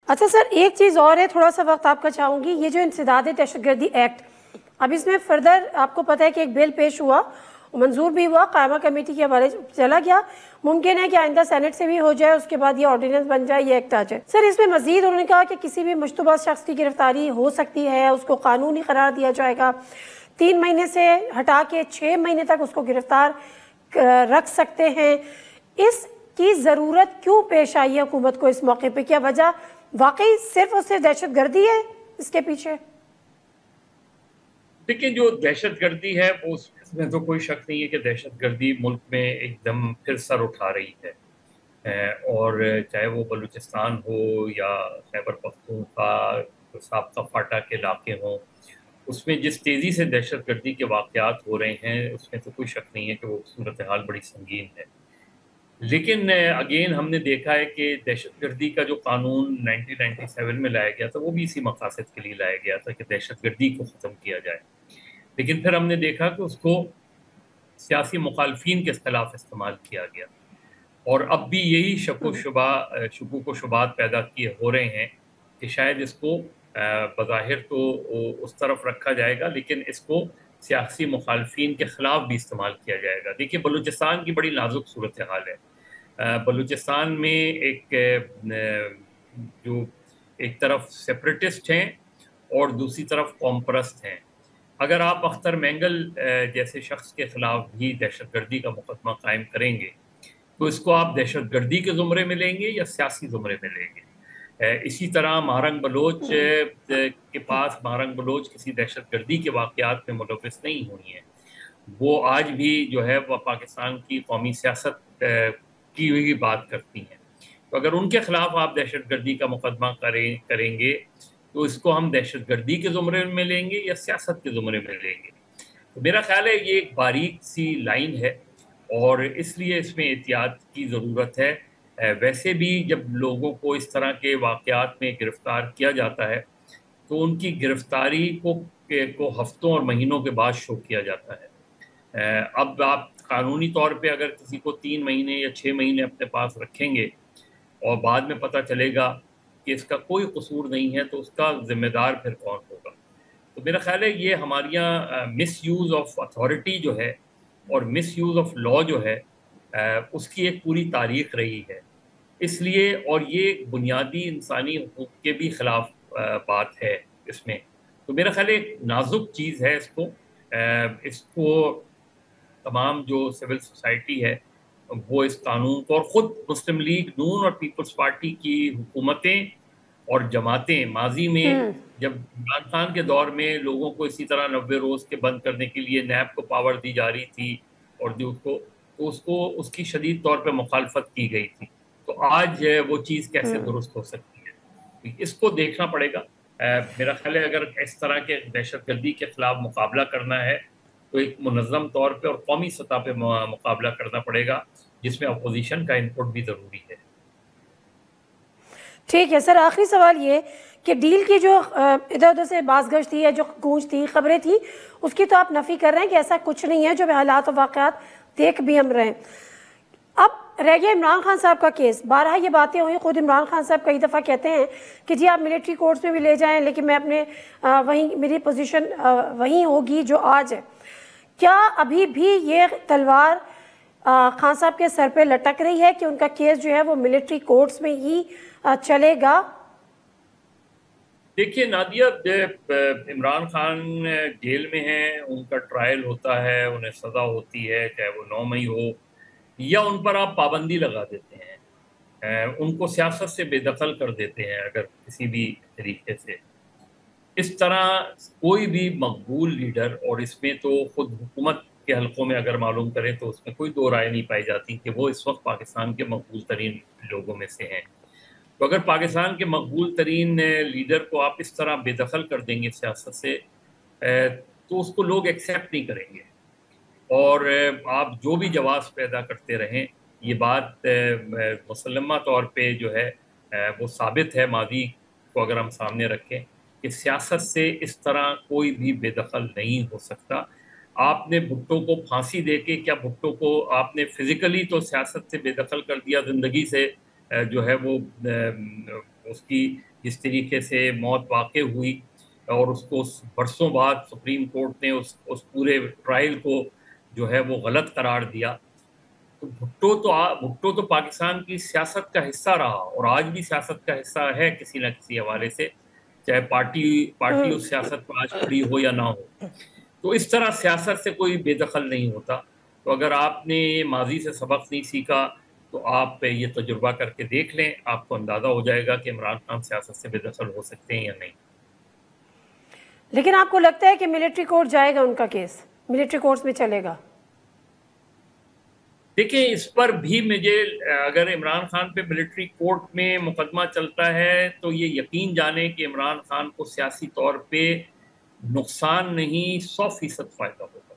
اچھا سر، ایک چیز اور ہے، تھوڑا سا وقت آپ کا چاہوں گی. یہ جو انسداد دہشت گردی ایکٹ، اب اس میں فردر آپ کو پتہ ہے کہ ایک بل پیش ہوا، منظور بھی ہوا، قائمہ کمیٹی کے حوالے چلا گیا. ممکن ہے کہ آئندہ سینٹ سے بھی ہو جائے، اس کے بعد یہ آرڈیننس بن جائے، یہ ایکٹ آ جائے. سر اس میں مزید انہوں نے کہا کہ کسی بھی مشتبہ شخص کی گرفتاری ہو سکتی ہے، اس کو قانونی قرار دیا جائے گا، 3 مہینے سے ہٹا کے 6 مہینے تک اس کو گرفتار رکھ سکتے ہیں. اس کی ضرورت کیوں پیش آئی ہے حکومت کو اس موقع پہ؟ کیا وجہ واقعی صرف اور صرف دہشت گردی ہے اس کے پیچھے؟ دیکھیں، جو دہشت گردی ہے وہ اس میں تو کوئی شک نہیں ہے کہ دہشت گردی ملک میں ایک دم پھر سر اٹھا رہی ہے. اور چاہے وہ بلوچستان ہو یا خیبر پختونخوا، سابقہ فاٹا کے علاقے ہوں، اس میں جس تیزی سے دہشت گردی کے واقعات ہو رہے ہیں اس میں تو کوئی شک نہیں ہے کہ وہ صورتحال بڑی سنگین ہے. لیکن اگین ہم نے دیکھا ہے کہ دہشت گردی کا جو قانون 1997 میں لایا گیا تھا وہ بھی اسی مقاصد کے لیے لایا گیا تھا کہ دہشت گردی کو ختم کیا جائے. لیکن پھر ہم نے دیکھا کہ اس کو سیاسی مخالفین کے خلاف استعمال کیا گیا، اور اب بھی یہی شکوک و شبہات پیدا کیے ہو رہے ہیں کہ شاید اس کو بظاہر تو اس طرف رکھا جائے گا لیکن اس کو سیاسی مخالفین کے خلاف بھی استعمال کیا جائے گا. دیکھیے، بلوچستان کی بڑی نازک صورتحال ہے. بلوچستان میں جو ایک طرف سیپریٹسٹ ہیں اور دوسری طرف قوم پرست ہیں. اگر آپ اختر مینگل جیسے شخص کے خلاف بھی دہشت گردی کا مقدمہ قائم کریں گے تو اس کو آپ دہشت گردی کے زمرے میں لیں گے یا سیاسی زمرے میں لیں گے؟ اسی طرح مہرنگ بلوچ کے پاس مہرنگ بلوچ کسی دہشت گردی کے واقعات میں ملوث نہیں ہوئی ہیں. وہ آج بھی جو ہے وہ پاکستان کی قومی سیاست کی ہوئی بات کرتی ہیں. تو اگر ان کے خلاف آپ دہشت گردی کا مقدمہ کریں گے تو اس کو ہم دہشت گردی کے زمرے میں لیں گے یا سیاست کے زمرے میں لیں گے؟ تو میرا خیال ہے یہ ایک باریک سی لائن ہے اور اس لیے اس میں احتیاط کی ضرورت ہے. ویسے بھی جب لوگوں کو اس طرح کے واقعات میں گرفتار کیا جاتا ہے تو ان کی گرفتاری کو ہفتوں اور مہینوں کے بعد شو کیا جاتا ہے. اب آپ قانونی طور پہ اگر کسی کو 3 مہینے یا 6 مہینے اپنے پاس رکھیں گے اور بعد میں پتہ چلے گا کہ اس کا کوئی قصور نہیں ہے تو اس کا ذمہ دار پھر کون ہوگا؟ تو میرا خیال ہے یہ ہمارے یہاں مس یوز آف اتھارٹی جو ہے اور مس یوز آف لا جو ہے اس کی ایک پوری تاریخ رہی ہے. اس لیے اور یہ بنیادی انسانی حقوق کے بھی خلاف بات ہے اس میں. تو میرا خیال ایک نازک چیز ہے. اس کو تمام جو سول سوسائٹی ہے وہ اس قانون کو، اور خود مسلم لیگ نون اور پیپلز پارٹی کی حکومتیں اور جماعتیں ماضی میں جب عمران خان کے دور میں لوگوں کو اسی طرح 90 روز کے بند کرنے کے لیے نیب کو پاور دی جا رہی تھی اور جو اس کی شدید طور پہ مخالفت کی گئی تھی، تو آج وہ چیز کیسے درست ہو سکتی ہے؟ اس کو دیکھنا پڑے گا. میرا خیال ہے اگر اس طرح کے دہشت گردی کے خلاف مقابلہ کرنا ہے تو ایک منظم طور پہ اور قومی سطح پہ مقابلہ کرنا پڑے گا جس میں اپوزیشن کا انپٹ بھی ضروری ہے. ٹھیک ہے سر، آخری سوال یہ کہ ڈیل کی جو ادھر ادھر سے باز گشت تھی یا جو گونج تھی، خبریں تھیں، اس کی تو آپ نفی کر رہے ہیں کہ ایسا کچھ نہیں ہے جو حالات و واقعات دیکھ بھی ہم رہے ہیں. اب رہ گیا عمران خان صاحب کا کیس. بارہا یہ باتیں ہوئی، خود عمران خان صاحب کئی دفعہ کہتے ہیں کہ جی آپ ملٹری کورٹس میں بھی لے جائیں لیکن میں اپنے وہیں میری پوزیشن وہیں ہوگی جو آج ہے. کیا ابھی بھی یہ تلوار خان صاحب کے سر پہ لٹک رہی ہے کہ ان کا کیس جو ہے وہ ملٹری کورٹس میں ہی چلے گا؟ دیکھیے نادیہ، عمران خان جیل میں ہیں، ان کا ٹرائل ہوتا ہے، انہیں سزا ہوتی ہے، چاہے وہ 9 مئی ہو یا ان پر آپ پابندی لگا دیتے ہیں، ان کو سیاست سے بے دخل کر دیتے ہیں اگر کسی بھی طریقے سے. اس طرح کوئی بھی مقبول لیڈر، اور اس میں تو خود حکومت کے حلقوں میں اگر معلوم کریں تو اس میں کوئی دو رائے نہیں پائی جاتی کہ وہ اس وقت پاکستان کے مقبول ترین لوگوں میں سے ہیں. تو اگر پاکستان کے مقبول ترین لیڈر کو آپ اس طرح بے دخل کر دیں گے سیاست سے تو اس کو لوگ ایکسیپٹ نہیں کریں گے، اور آپ جو بھی جواز پیدا کرتے رہیں یہ بات مسلمہ طور پہ جو ہے وہ ثابت ہے ماضی کو اگر ہم سامنے رکھیں کہ سیاست سے اس طرح کوئی بھی بے دخل نہیں ہو سکتا. آپ نے بھٹو کو پھانسی دے کے، کیا بھٹو کو آپ نے فزیکلی تو سیاست سے بے دخل کر دیا، زندگی سے جو ہے وہ اس کی جس طریقے سے موت واقع ہوئی اور اس کو برسوں بعد سپریم کورٹ نے اس پورے ٹرائل کو جو ہے وہ غلط قرار دیا. تو بھٹو تو پاکستان کی سیاست کا حصہ رہا اور آج بھی سیاست کا حصہ ہے کسی نہ کسی حوالے سے, چاہے پارٹی اس سیاست پر آج کھڑی ہو یا نہ ہو. تو اس طرح سیاست سے کوئی بے دخل نہیں ہوتا. تو اگر آپ نے ماضی سے سبق نہیں سیکھا تو آپ یہ تجربہ کر کے دیکھ لیں, آپ کو اندازہ ہو جائے گا کہ عمران خان سیاست سے بے دخل ہو سکتے ہیں یا نہیں. لیکن آپ کو لگتا ہے کہ ملٹری کورٹ جائے گا ان کا کیس, ملٹری کورٹس میں چلے گا؟ دیکھیں اس پر بھی مجھے, اگر عمران خان پہ ملٹری کورٹ میں مقدمہ چلتا ہے تو یہ یقین جانیں کہ عمران خان کو سیاسی طور پہ نقصان نہیں 100% فائدہ ہوگا.